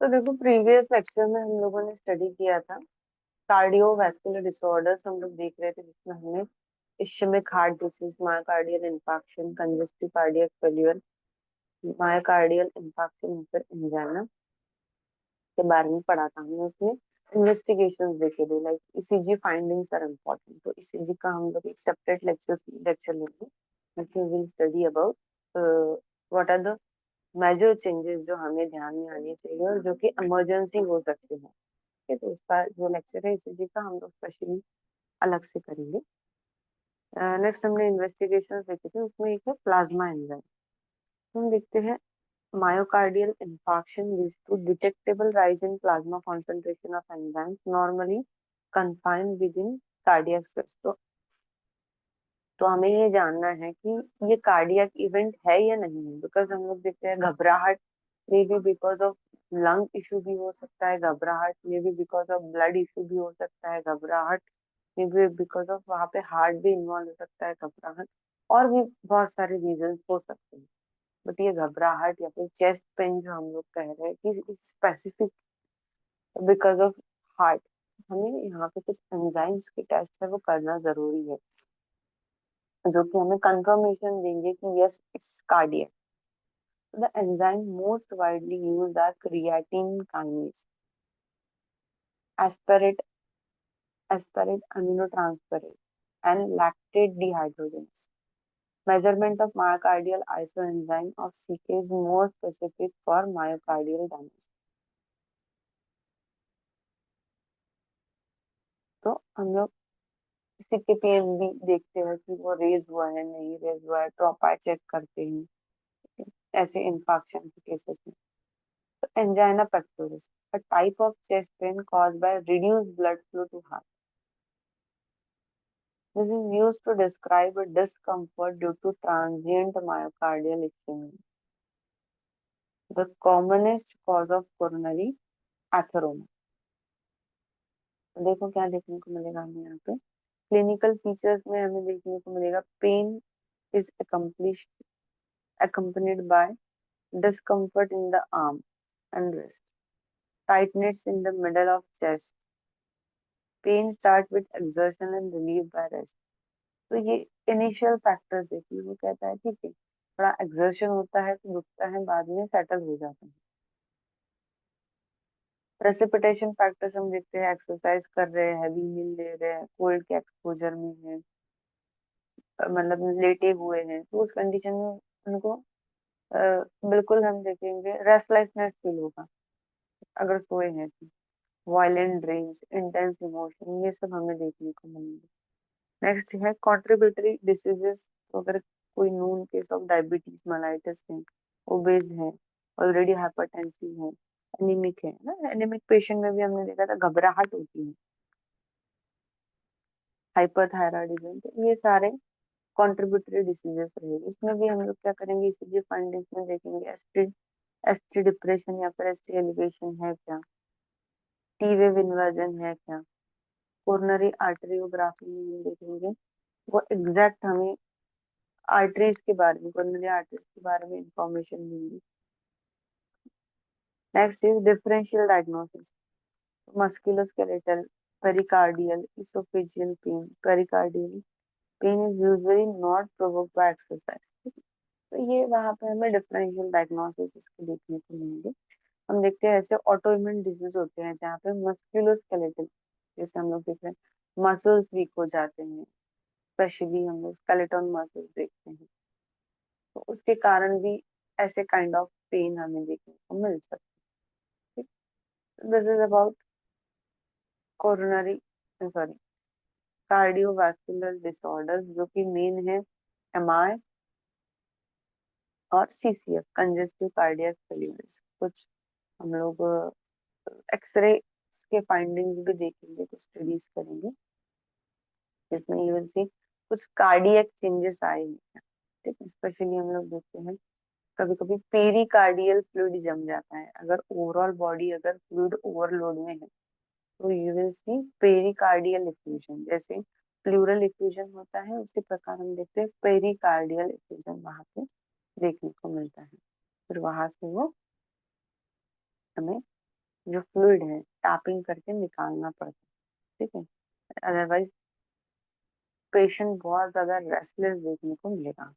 तो देखो previous lecture में हम लोगों ने स्टडी किया था कार्डियोवैस्कुलर डिसऑर्डर्स हम लोग देख रहे थे, जिसमें हमने ischemic heart disease, myocardial infarction, congestive cardiac failure, myocardial infarction या फिर एंजाइना के बारे में पढ़ा था हमने। उसमें इन्वेस्टिगेशंस देखे थे, like ECG findings are important. तो ईसीजी का हम लोग एक सेपरेट लेक्चर लेंगे, जिसमें will study about what are the major changes जो हमें ध्यान में आने चाहिए और जो कि इमरजेंसी हो सकते हैं। ठीक है, तो उसका जो लेक्चर है ईसीजी का हम लोग स्पेशली अलग से करेंगे। नेक्स्ट हमने इन्वेस्टिगेशन देखे थे, उसमें एक है प्लाज्मा एंजाइम। हम देखते हैं myocardial infarction leads to detectable rise in plasma concentration of enzymes normally confined within cardiac cells। तो हमें ये जानना है कि ये कार्डियक इवेंट है या नहीं है, बिकॉज हम लोग देखते हैं घबराहट may be because of lung issue भी हो सकता है, घबराहट may be because of blood issue भी हो सकता है, घबराहट मे बी बिकॉज ऑफ वहां पे हार्ट भी इन्वॉल्व हो सकता है, घबराहट और भी बहुत सारे रीजन हो सकते हैं। बट ये घबराहट या फिर चेस्ट पेन जो हम लोग कह रहे हैं कि स्पेसिफिक बिकॉज ऑफ हार्ट, हमें यहाँ पे कुछ एंजाइम्स के टेस्ट है वो करना जरूरी है, जो कि हमें कंफर्मेशन देंगे कि yes it's cardiac. The enzyme most widely used are creatine kinase, aspartate aspartate aminotransferase and lactate dehydrogenase. Measurement of myocardial isoenzyme of CK is more specific for myocardial damage। तो हम लोग सीकेपीएम भी देखते हैं कि वो रेज हुआ है नहीं रेज हुआ है, ट्रोपाई चेक करते हैं ऐसे इंफाक्शन के केसेस में। तो angina pectoris, a type of chest pain caused by reduced blood flow to heart. This is used to describe a discomfort due to transient myocardial ischemia, the commonest cause of coronary atheroma। देखो क्या देखने को मिलेगा हमें यहाँ पे, clinical features में हमें देखने को मिलेगा pain is accompanied by discomfort in the arm and wrist, tightness in the middle of chest, pain start with exertion and relief by rest। तो ये इनिशियल फैक्टर्स देखिए, वो कहता है ठीक है थोड़ा एक्सर्शन होता है तो दुखता है, बाद में सेटल हो जाता है। प्रेसिपिटेशन फैक्टर्स हम देखते हैं, एक्सरसाइज कर रहे हैं, हैवी मील ले रहे हैं, कोल्ड के एक्सपोजर में है, मतलब लेटे हुए हैं, तो उस कंडीशन में उनको अ, बिल्कुल हम देखेंगे रेस्टलेसनेस फील होगा अगर सोए हैं तो, वायलेंट ड्रीम्स, इंटेंस इमोशन, ये सब हमें देखने को मिलेंगे। नेक्स्ट है कॉन्ट्रीब्यूटरी डिसीजेस। तो अगर कोई नून केस ऑफ डायबिटीज मेलाइटिस है, ओबेज है, ऑलरेडी हाइपरटेंसिव है, एनीमिक है ना, एनीमिक पेशेंट में भी हमने देखा था घबराहट होती है, हाइपरथायराइडिज्म, तो ये सारे कॉन्ट्रीब्यूटरी डिसीजेस रहेगी। इसमें भी हम लोग क्या करेंगे, इसीलिए फाइंडिंग्स में देखेंगे एसटी डिप्रेशन या फिर एसटी एलिवेशन है क्या, टी वेव इन्वर्जन है क्या, कोरोनरी आर्टरियोग्राफी में हम देखेंगे वो एग्जैक्ट हमें आर्टरीज के बारे में, कोरोनरी आर्टरीज के बारे में इंफॉर्मेशन देंगी। Next is differential diagnosis, musculoskeletal, pericardial, oesophageal pain, pericardial pain is usually not provoked by exercise. तो ये वहां पे हमें डिफरेंशियल डायग्नोसिस इसके देखने को मिलेंगे। हम देखते हैं ऐसे ऑटो इम्यून डिजीज होते हैं जहाँ पे मस्कुलोस्केलेटल, जैसे हम लोग देख रहे हैं मसल्स वीक हो जाते हैं, स्पेशली हम लोग स्केलेटन मसल्स देखते हैं, तो उसके कारण भी ऐसे काइंड ऑफ पेन हमें देखने को मिल सकता है। This is about coronary sorry cardiovascular disorders, जो कि मेन है एमआई और सीसीएफ, कंजेस्टिव कार्डियक फेल्यूर। कुछ हम लोग एक्सरे के फाइंडिंग्स भी देखेंगे, कुछ स्टडीज करेंगे जिसमें यू विल सी कुछ कार्डियक चेंजेस आए हैं। ठीक है, स्पेशली हम लोग देखते हैं कभी कभी पेरिकार्डियल फ्लूइड जम जाता है, अगर ओवरऑल बॉडी अगर फ्लूइड ओवरलोड में है तो you will see pericardial effusion. जैसे प्लूरल इफ्यूजन होता है उसी प्रकार हम देखते हैं पेरिकार्डियल इफ्यूजन वहां पे देखने को मिलता है, फिर वहां से वो हमें जो फ्लूइड है टैपिंग करके निकालना पड़ता है, ठीक है। अदरवाइज पेशेंट बहुत ज्यादा रेस्टलेस देखने को मिलेगा।